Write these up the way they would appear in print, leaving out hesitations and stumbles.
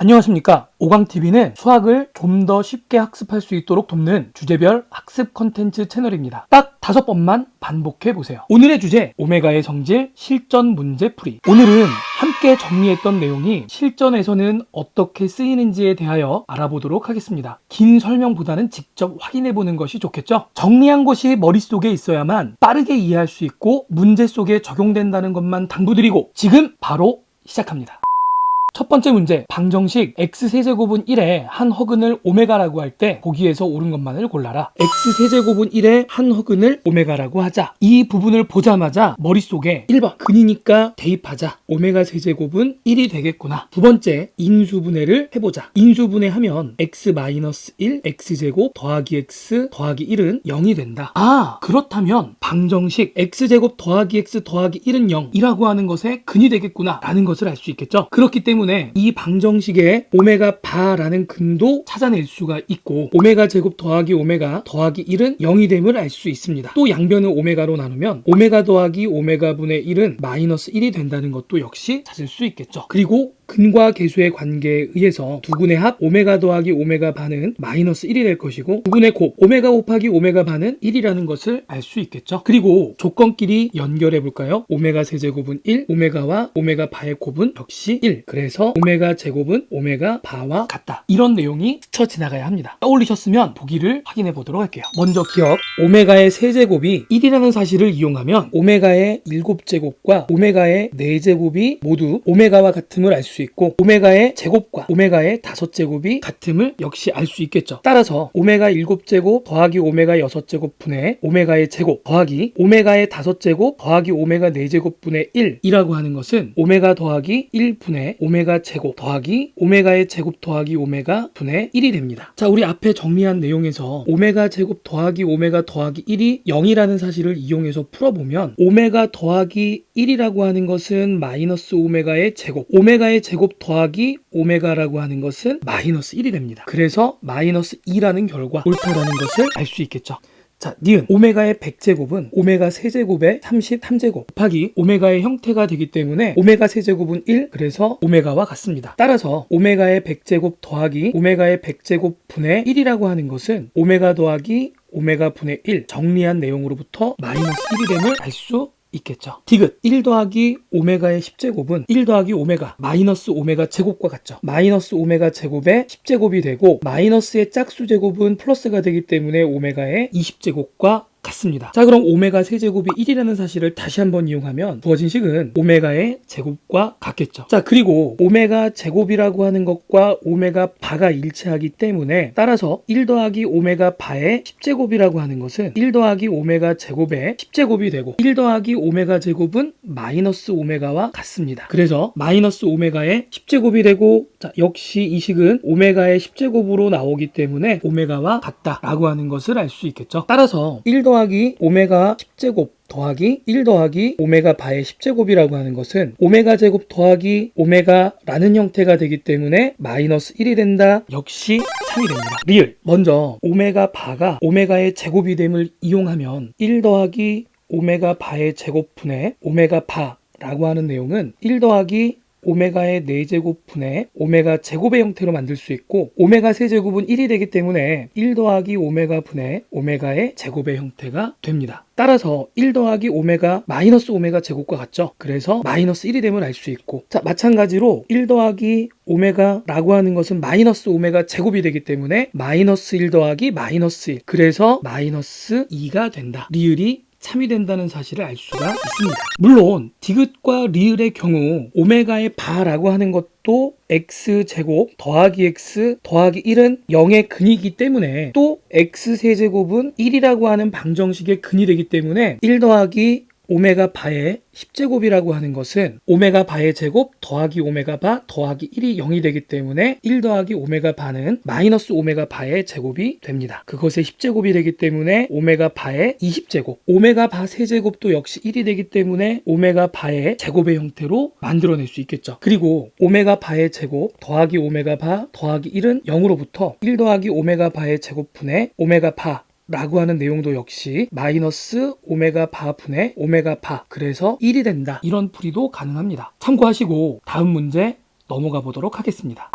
안녕하십니까. 오광TV는 수학을 좀 더 쉽게 학습할 수 있도록 돕는 주제별 학습 콘텐츠 채널입니다. 딱 5번만 반복해보세요. 오늘의 주제, 오메가의 성질 실전 문제 풀이. 오늘은 함께 정리했던 내용이 실전에서는 어떻게 쓰이는지에 대하여 알아보도록 하겠습니다. 긴 설명보다는 직접 확인해보는 것이 좋겠죠? 정리한 것이 머릿속에 있어야만 빠르게 이해할 수 있고 문제 속에 적용된다는 것만 당부드리고 지금 바로 시작합니다. 첫 번째 문제, 방정식 x세제곱은 1에 한 허근을 오메가라고 할 때 보기에서 옳은 것만을 골라라. x세제곱은 1에 한 허근을 오메가라고 하자. 이 부분을 보자마자 머릿속에 1번 근이니까 대입하자. 오메가 세제곱은 1이 되겠구나. 두 번째, 인수분해를 해보자. 인수분해하면 x-1 x제곱 더하기 x 더하기 1은 0이 된다. 그렇다면 방정식 x제곱 더하기 x 더하기 1은 0이라고 하는 것에 근이 되겠구나 라는 것을 알 수 있겠죠. 그렇기 때문에 이 방정식의 오메가 바라는 근도 찾아낼 수가 있고 오메가 제곱 더하기 오메가 더하기 1은 0이 됨을 알 수 있습니다. 또 양변을 오메가로 나누면 오메가 더하기 오메가 분의 1은 마이너스 1이 된다는 것도 역시 찾을 수 있겠죠. 그리고 근과 계수의 관계에 의해서 두 근의 합 오메가 더하기 오메가 반은 마이너스 1이 될 것이고 두 근의 곱 오메가 곱하기 오메가 반은 1이라는 것을 알 수 있겠죠. 그리고 조건끼리 연결해 볼까요? 오메가 세제곱은 1, 오메가와 오메가 바의 곱은 역시 1. 그래서 오메가 제곱은 오메가 바와 같다. 이런 내용이 스쳐 지나가야 합니다. 떠올리셨으면 보기를 확인해 보도록 할게요. 먼저 기억, 오메가의 세제곱이 1이라는 사실을 이용하면 오메가의 7제곱과 오메가의 4제곱이 모두 오메가와 같음을 알 수 있고 오메가의 제곱과 오메가의 5제곱이 같음을 역시 알 수 있겠죠. 따라서 오메가 7제곱 더하기 오메가 6제곱 분의 오메가의 제곱 더하기 오메가의 5제곱 더하기 오메가 4제곱 분의 1이라고 하는 것은 오메가 더하기 1 분의 오메가 제곱 더하기 오메가의 제곱 더하기 오메가 분의 1이 됩니다. 자, 우리 앞에 정리한 내용에서 오메가 제곱 더하기 오메가 더하기 1이 0이라는 사실을 이용해서 풀어보면 오메가 더하기 1이라고 하는 것은 마이너스 오메가의 제곱, 오메가의 제곱 더하기 오메가라고 하는 것은 마이너스 1이 됩니다. 그래서 마이너스 2라는 결과, 옳다라는 것을 알 수 있겠죠. 자, 니은 오메가의 100제곱은 오메가 세제곱의 33제곱 곱하기 오메가의 형태가 되기 때문에 오메가 세제곱은 1, 그래서 오메가와 같습니다. 따라서 오메가의 100제곱 더하기 오메가의 100제곱 분의 1이라고 하는 것은 오메가 더하기 오메가 분의 1 정리한 내용으로부터 마이너스 1이 됨을 알 수 있겠죠. 디귿 1 더하기 오메가의 10제곱은 1 더하기 오메가 마이너스 오메가 제곱과 같죠. 마이너스 오메가 제곱의 10제곱이 되고 마이너스의 짝수 제곱은 플러스가 되기 때문에 오메가의 20제곱과 같습니다. 자, 그럼 오메가 세제곱이 1이라는 사실을 다시 한번 이용하면 부어진 식은 오메가의 제곱과 같겠죠. 자, 그리고 오메가 제곱이라고 하는 것과 오메가 바가 일치하기 때문에 따라서 1 더하기 오메가 바의 10제곱이라고 하는 것은 1 더하기 오메가 제곱의 10제곱이 되고 1 더하기 오메가 제곱은 마이너스 오메가와 같습니다. 그래서 마이너스 오메가의 10제곱이 되고 자, 역시 이 식은 오메가의 10제곱으로 나오기 때문에 오메가와 같다라고 하는 것을 알 수 있겠죠. 따라서 1 더하기 오메가 10제곱 더하기 1 더하기 오메가 바의 10제곱이라고 하는 것은 오메가 제곱 더하기 오메가라는 형태가 되기 때문에 마이너스 1이 된다. 역시 참이 됩니다. 리을 먼저 오메가 바가 오메가의 제곱이 됨을 이용하면 1 더하기 오메가 바의 제곱분의 오메가 바라고 하는 내용은 1 더하기 오메가의 4제곱 분의 오메가 제곱의 형태로 만들 수 있고 오메가 세제곱은 1이 되기 때문에 1 더하기 오메가 분의 오메가의 제곱의 형태가 됩니다. 따라서 1 더하기 오메가 마이너스 오메가 제곱과 같죠. 그래서 마이너스 1이 됨을 알 수 있고 자, 마찬가지로 1 더하기 오메가라고 하는 것은 마이너스 오메가 제곱이 되기 때문에 마이너스 1 더하기 마이너스 1 그래서 마이너스 2가 된다. 리을이 참이 된다는 사실을 알 수가 있습니다. 물론 디귿과 리을의 경우 오메가의 바라고 하는 것도 x제곱 더하기 x 더하기 1은 0의 근이기 때문에 또 x세제곱은 1이라고 하는 방정식의 근이 되기 때문에 1 더하기 오메가 바의 10제곱이라고 하는 것은 오메가 바의 제곱 더하기 오메가 바 더하기 1이 0이 되기 때문에 1 더하기 오메가 바는 마이너스 오메가 바의 제곱이 됩니다. 그것의 10제곱이 되기 때문에 오메가 바의 20제곱 오메가 바 세제곱도 역시 1이 되기 때문에 오메가 바의 제곱의 형태로 만들어낼 수 있겠죠. 그리고 오메가 바의 제곱 더하기 오메가 바 더하기 1은 0으로부터 1 더하기 오메가 바의 제곱분의 오메가 바 라고 하는 내용도 역시 마이너스 오메가 바 분의 오메가 바 그래서 1이 된다. 이런 풀이도 가능합니다. 참고하시고 다음 문제 넘어가 보도록 하겠습니다.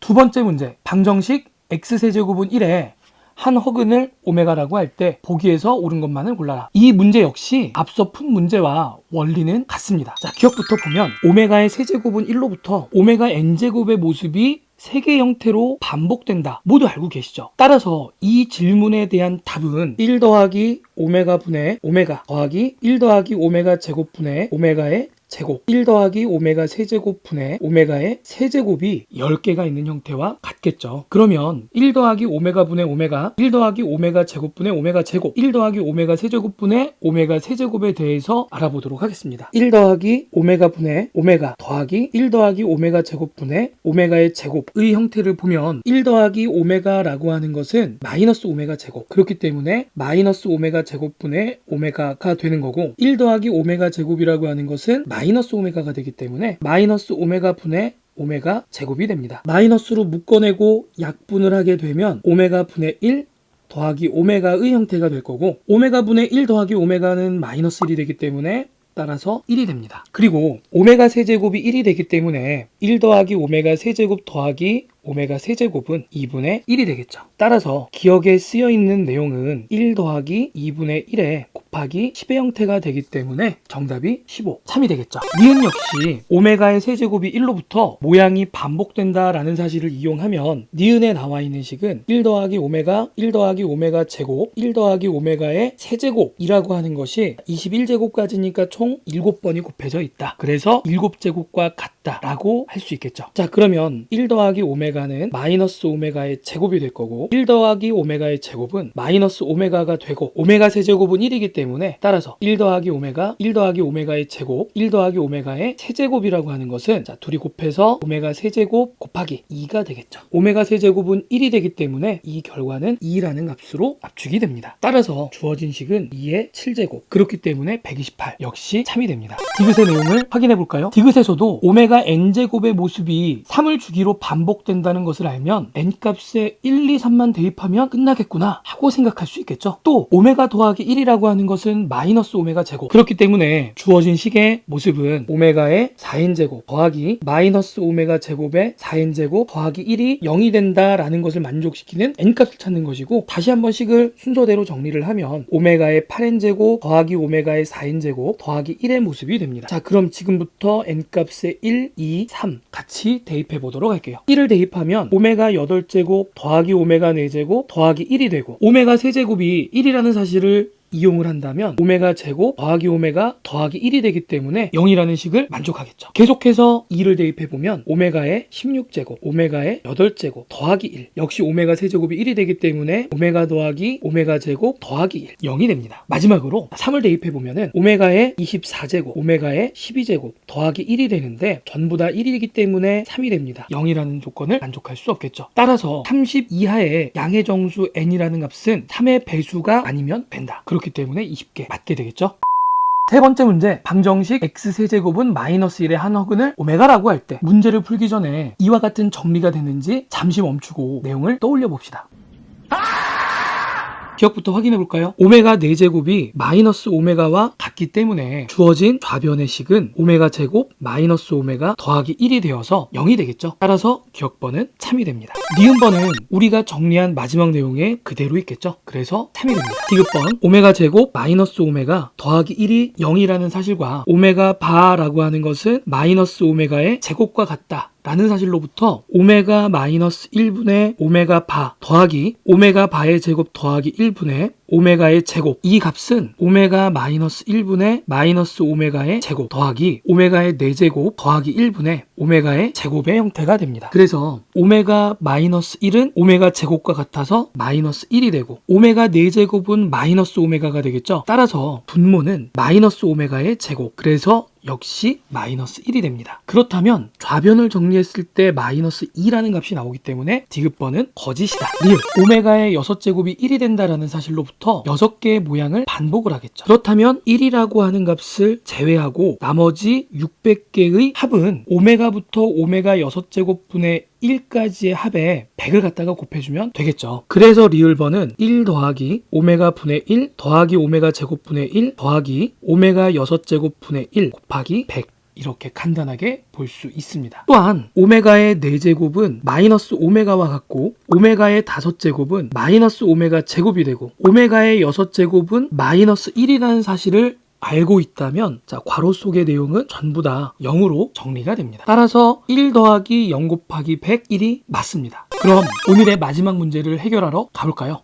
두 번째 문제, 방정식 x세제곱은 1에 한 허근을 오메가라고 할 때 보기에서 옳은 것만을 골라라. 이 문제 역시 앞서 푼 문제와 원리는 같습니다. 자, 기억부터 보면 오메가의 세제곱은 1로부터 오메가 n제곱의 모습이 세개 형태로 반복된다. 모두 알고 계시죠? 따라서 이 질문에 대한 답은 1 더하기 오메가 분의 오메가 더하기 1 더하기 오메가 제곱 분의 오메가의 제곱 1 더하기 오메가 세제곱 분의 오메가의 세제곱이 10개가 있는 형태와 같겠죠. 그러면 1 더하기 오메가 분의 오메가 1 더하기 오메가 제곱 분의 오메가 제곱 1 더하기 오메가 세제곱 분의 오메가 세제곱에 대해서 알아보도록 하겠습니다. 1 더하기 오메가 분의 오메가 더하기 1 더하기 오메가 제곱 분의 오메가의 제곱의 형태를 보면 1 더하기 오메가라고 하는 것은 마이너스 오메가 제곱, 그렇기 때문에 마이너스 오메가 제곱 분의 오메가가 되는 거고 1 더하기 오메가 제곱이라고 하는 것은 마이너스 오메가가 되기 때문에 마이너스 오메가 분의 오메가 제곱이 됩니다. 마이너스로 묶어내고 약분을 하게 되면 오메가 분의 1 더하기 오메가의 형태가 될 거고 오메가 분의 1 더하기 오메가는 마이너스 1이 되기 때문에 따라서 1이 됩니다. 그리고 오메가 세제곱이 1이 되기 때문에 1 더하기 오메가 세제곱 더하기 오메가 세제곱은 2분의 1이 되겠죠. 따라서 기억에 쓰여 있는 내용은 1 더하기 2분의 1에 곱하기 10의 형태가 되기 때문에 정답이 15, 참이 되겠죠. 니은 역시 오메가의 세제곱이 1로부터 모양이 반복된다라는 사실을 이용하면 니은에 나와 있는 식은 1 더하기 오메가, 1 더하기 오메가 제곱, 1 더하기 오메가의 세제곱이라고 하는 것이 21제곱까지니까 총 7번이 곱해져 있다. 그래서 7제곱과 같다라고 할 수 있겠죠. 자, 그러면 1 더하기 오메가는 마이너스 오메가의 제곱이 될 거고 1 더하기 오메가의 제곱은 마이너스 오메가가 되고 오메가 세제곱은 1이기 때문에 따라서 1 더하기 오메가, 1 더하기 오메가의 제곱, 1 더하기 오메가의 세제곱이라고 하는 것은 자, 둘이 곱해서 오메가 세제곱 곱하기 2가 되겠죠. 오메가 세제곱은 1이 되기 때문에 이 결과는 2라는 값으로 압축이 됩니다. 따라서 주어진 식은 2의 7제곱, 그렇기 때문에 128 역시 참이 됩니다. 디귿의 내용을 확인해 볼까요? 디귿에서도 오메가 n제곱의 모습이 3을 주기로 반복된다는 것을 알면 n값에 1, 2, 3만 대입하면 끝나겠구나 하고 생각할 수 있겠죠. 또 오메가 더하기 1이라고 하는 것은 마이너스 오메가 제곱, 그렇기 때문에 주어진 식의 모습은 오메가의 4n제곱 더하기 마이너스 오메가 제곱의 4n제곱 더하기 1이 0이 된다라는 것을 만족시키는 n값을 찾는 것이고, 다시 한번 식을 순서대로 정리를 하면 오메가의 8n제곱 더하기 오메가의 4n제곱 더하기 1의 모습이 됩니다. 자, 그럼 지금부터 n값에 1, 2, 3 같이 대입해 보도록 할게요. 1을 대입하면 오메가 8제곱 더하기 오메가 4제곱 더하기 1이 되고 오메가 세제곱이 1이라는 사실을 이용을 한다면 오메가 제곱 더하기 오메가 더하기 1이 되기 때문에 0이라는 식을 만족하겠죠. 계속해서 2를 대입해보면 오메가의 16제곱, 오메가의 8제곱 더하기 1, 역시 오메가 세제곱이 1이 되기 때문에 오메가 더하기 오메가 제곱 더하기 1, 0이 됩니다. 마지막으로 3을 대입해보면 오메가의 24제곱, 오메가의 12제곱 더하기 1이 되는데 전부 다 1이기 때문에 3이 됩니다. 0이라는 조건을 만족할 수 없겠죠. 따라서 30 이하의 양의 정수 n이라는 값은 3의 배수가 아니면 된다. 그렇기 때문에 20개 맞게 되겠죠. 세 번째 문제, 방정식 x세제곱은 마이너스 1의 한 허근을 오메가라고 할 때 문제를 풀기 전에 이와 같은 정리가 됐는지 잠시 멈추고 내용을 떠올려 봅시다. 기억부터 확인해 볼까요? 오메가 4제곱이 마이너스 오메가와 같기 때문에 주어진 좌변의 식은 오메가 제곱 마이너스 오메가 더하기 1이 되어서 0이 되겠죠. 따라서 기억번은 참이 됩니다. 니은번은 우리가 정리한 마지막 내용에 그대로 있겠죠. 그래서 참이 됩니다. 디귿번, 오메가 제곱 마이너스 오메가 더하기 1이 0이라는 사실과 오메가 바라고 하는 것은 마이너스 오메가의 제곱과 같다 라는 사실로부터 오메가 마이너스 1분의 오메가 바 더하기 오메가 바의 제곱 더하기 1분의 오메가의 제곱, 이 값은 오메가 마이너스 1분의 마이너스 오메가의 제곱 더하기 오메가의 4제곱 더하기 1분의 오메가의 제곱의 형태가 됩니다. 그래서 오메가 마이너스 1은 오메가 제곱과 같아서 마이너스 1이 되고 오메가 4제곱은 마이너스 오메가가 되겠죠. 따라서 분모는 마이너스 오메가의 제곱, 그래서 역시 마이너스 1이 됩니다. 그렇다면 좌변을 정리했을 때 마이너스 2라는 값이 나오기 때문에 디귿번은 거짓이다. 리을, 오메가의 6제곱이 1이 된다라는 사실로부터 6개의 모양을 반복을 하겠죠. 그렇다면 1이라고 하는 값을 제외하고 나머지 600개의 합은 오메가부터 오메가 6제곱분의 1까지의 합에 100을 갖다가 곱해주면 되겠죠. 그래서 리을번은 1 더하기 오메가 분의 1 더하기 오메가 제곱분의 1 더하기 오메가 6제곱분의 1 곱하기 100 이렇게 간단하게 볼 수 있습니다. 또한 오메가의 4제곱은 마이너스 오메가와 같고 오메가의 5제곱은 마이너스 오메가 제곱이 되고 오메가의 6제곱은 마이너스 1이라는 사실을 알고 있다면 자, 괄호 속의 내용은 전부 다 0으로 정리가 됩니다. 따라서 1 더하기 0 곱하기 101이 맞습니다. 그럼 오늘의 마지막 문제를 해결하러 가볼까요?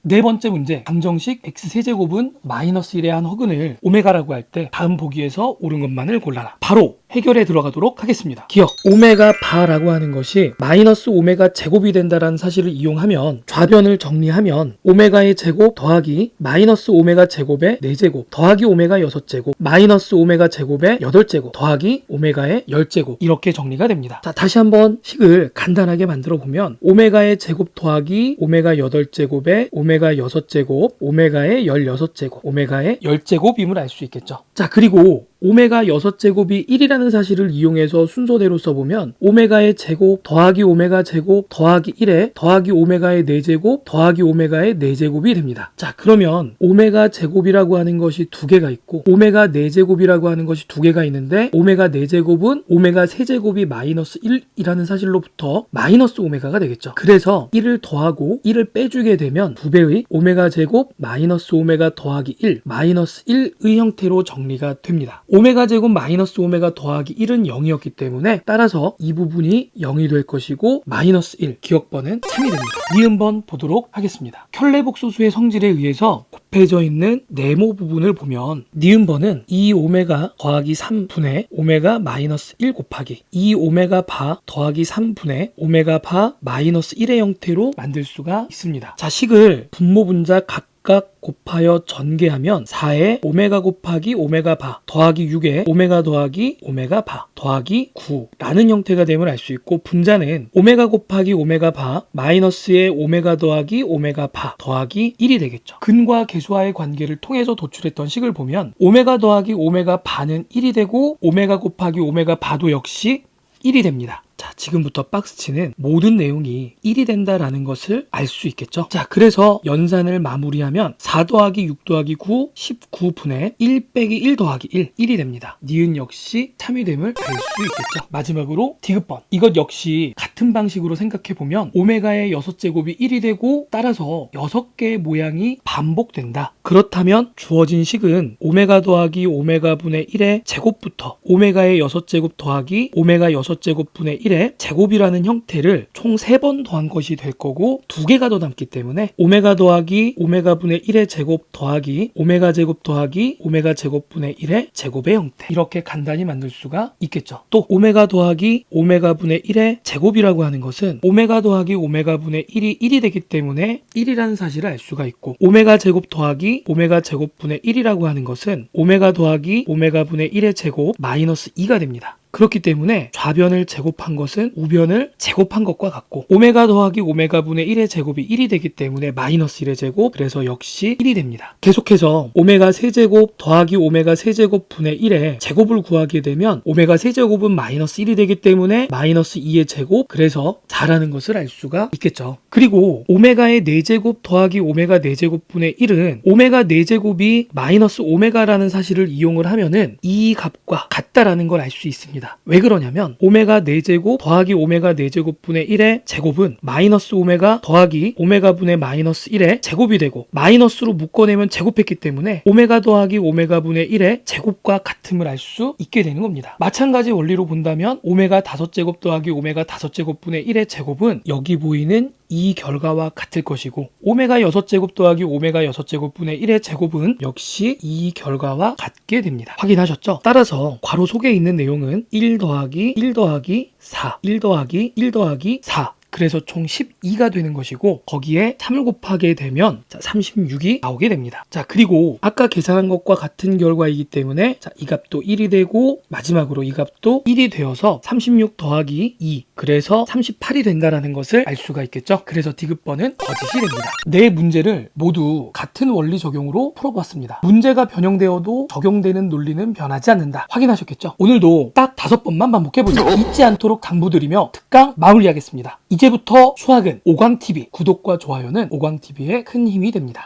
네 번째 문제, 방정식 x세제곱은 마이너스 1의 한 허근을 오메가라고 할 때 다음 보기에서 옳은 것만을 골라라. 바로 해결에 들어가도록 하겠습니다. 기억, 오메가 바라고 하는 것이 마이너스 오메가 제곱이 된다는 사실을 이용하면 좌변을 정리하면 오메가의 제곱 더하기 마이너스 오메가 제곱의 4제곱 더하기 오메가 6제곱 마이너스 오메가 제곱의 8제곱 더하기 오메가의 10제곱 이렇게 정리가 됩니다. 자, 다시 한번 식을 간단하게 만들어 보면 오메가의 제곱 더하기 오메가 8제곱의 오메가 6제곱 오메가의 16제곱 오메가의 10제곱임을 알 수 있겠죠. 자, 그리고 오메가 6제곱이 1이라는 사실을 이용해서 순서대로 써보면 오메가의 제곱 더하기 오메가 제곱 더하기 1에 더하기 오메가의 4제곱 더하기 오메가의 4제곱이 됩니다. 자, 그러면 오메가 제곱이라고 하는 것이 2개가 있고 오메가 4제곱이라고 하는 것이 2개가 있는데 오메가 4제곱은 오메가 세제곱이 마이너스 1이라는 사실로부터 마이너스 오메가가 되겠죠. 그래서 1을 더하고 1을 빼주게 되면 2배의 오메가 제곱 마이너스 오메가 더하기 1 마이너스 1의 형태로 정리가 됩니다. 오메가 제곱 마이너스 오메가 더하기 1은 0이었기 때문에 따라서 이 부분이 0이 될 것이고 마이너스 1 기억번은 3이 됩니다. 니은번 보도록 하겠습니다. 켤레복소수의 성질에 의해서 곱해져 있는 네모 부분을 보면 니은번은 2 오메가 더하기 3분의 오메가 마이너스 1 곱하기 2 오메가 바 더하기 3분의 오메가 바 마이너스 1의 형태로 만들 수가 있습니다. 자, 식을 분모 분자 각각 곱하여 전개하면 4에 오메가 곱하기 오메가 바 더하기 6에 오메가 더하기 오메가 바 더하기 9라는 형태가 됨을 알 수 있고 분자는 오메가 곱하기 오메가 바 마이너스의 오메가 더하기 오메가 바 더하기 1이 되겠죠. 근과 계수와의 관계를 통해서 도출했던 식을 보면 오메가 더하기 오메가 바는 1이 되고 오메가 곱하기 오메가 바도 역시 1이 됩니다. 자, 지금부터 박스치는 모든 내용이 1이 된다라는 것을 알 수 있겠죠. 자, 그래서 연산을 마무리하면 4 더하기 6 더하기 9 19분의 1 빼기 1 더하기 1 1이 됩니다. 니은 역시 참이됨을 알 수 있겠죠. 마지막으로 디귿번, 이것 역시 같은 방식으로 생각해보면 오메가의 6제곱이 1이 되고 따라서 6개의 모양이 반복된다. 그렇다면 주어진 식은 오메가 더하기 오메가 분의 1의 제곱부터 오메가의 6제곱 더하기 오메가 6제곱 분의 1의 제곱이라는 형태를 총 3번 더한 것이 될 거고 2개가 더 남기 때문에 오메가 더하기 오메가 분의 1의 제곱 더하기 오메가 제곱 더하기 오메가 제곱 분의 1의 제곱의 형태 이렇게 간단히 만들 수가 있겠죠. 또 오메가 더하기 오메가 분의 1의 제곱이라고 하는 것은 오메가 더하기 오메가 분의 1이 1이 되기 때문에 1이라는 사실을 알 수가 있고 오메가 제곱 더하기 오메가 제곱 분의 1이라고 하는 것은 오메가 더하기 오메가 분의 1의 제곱 마이너스 2가 됩니다. 그렇기 때문에 좌변을 제곱한 것은 우변을 제곱한 것과 같고 오메가 더하기 오메가 분의 1의 제곱이 1이 되기 때문에 마이너스 1의 제곱 그래서 역시 1이 됩니다. 계속해서 오메가 세제곱 더하기 오메가 세제곱 분의 1의 제곱을 구하게 되면 오메가 세제곱은 마이너스 1이 되기 때문에 마이너스 2의 제곱 그래서 4라는 것을 알 수가 있겠죠. 그리고 오메가의 4제곱 더하기 오메가 4제곱 분의 1은 오메가 4제곱이 마이너스 오메가라는 사실을 이용을 하면은 이 값과 같다라는 걸 알 수 있습니다. 왜 그러냐면 오메가 4제곱 더하기 오메가 4제곱 분의 1의 제곱은 마이너스 오메가 더하기 오메가 분의 마이너스 1의 제곱이 되고 마이너스로 묶어내면 제곱했기 때문에 오메가 더하기 오메가 분의 1의 제곱과 같음을 알 수 있게 되는 겁니다. 마찬가지 원리로 본다면 오메가 5제곱 더하기 오메가 5제곱 분의 1의 제곱은 여기 보이는 이 결과와 같을 것이고 오메가 6제곱 더하기 오메가 6제곱 분의 1의 제곱은 역시 이 결과와 같게 됩니다. 확인하셨죠? 따라서 괄호 속에 있는 내용은 1 더하기 1 더하기 4 1 더하기 1 더하기 4 그래서 총 12가 되는 것이고 거기에 3을 곱하게 되면 36이 나오게 됩니다. 자, 그리고 아까 계산한 것과 같은 결과이기 때문에 이 값도 1이 되고 마지막으로 이 값도 1이 되어서 36 더하기 2 그래서 38이 된다는 것을 알 수가 있겠죠. 그래서 디귿번은 거짓이 됩니다. 네 문제를 모두 같은 원리 적용으로 풀어보았습니다. 문제가 변형되어도 적용되는 논리는 변하지 않는다. 확인하셨겠죠? 오늘도 딱 5번만 반복해보죠. 잊지 않도록 당부드리며 특강 마무리하겠습니다. 이제부터 수학은 오광TV, 구독과 좋아요는 오광TV에 큰 힘이 됩니다.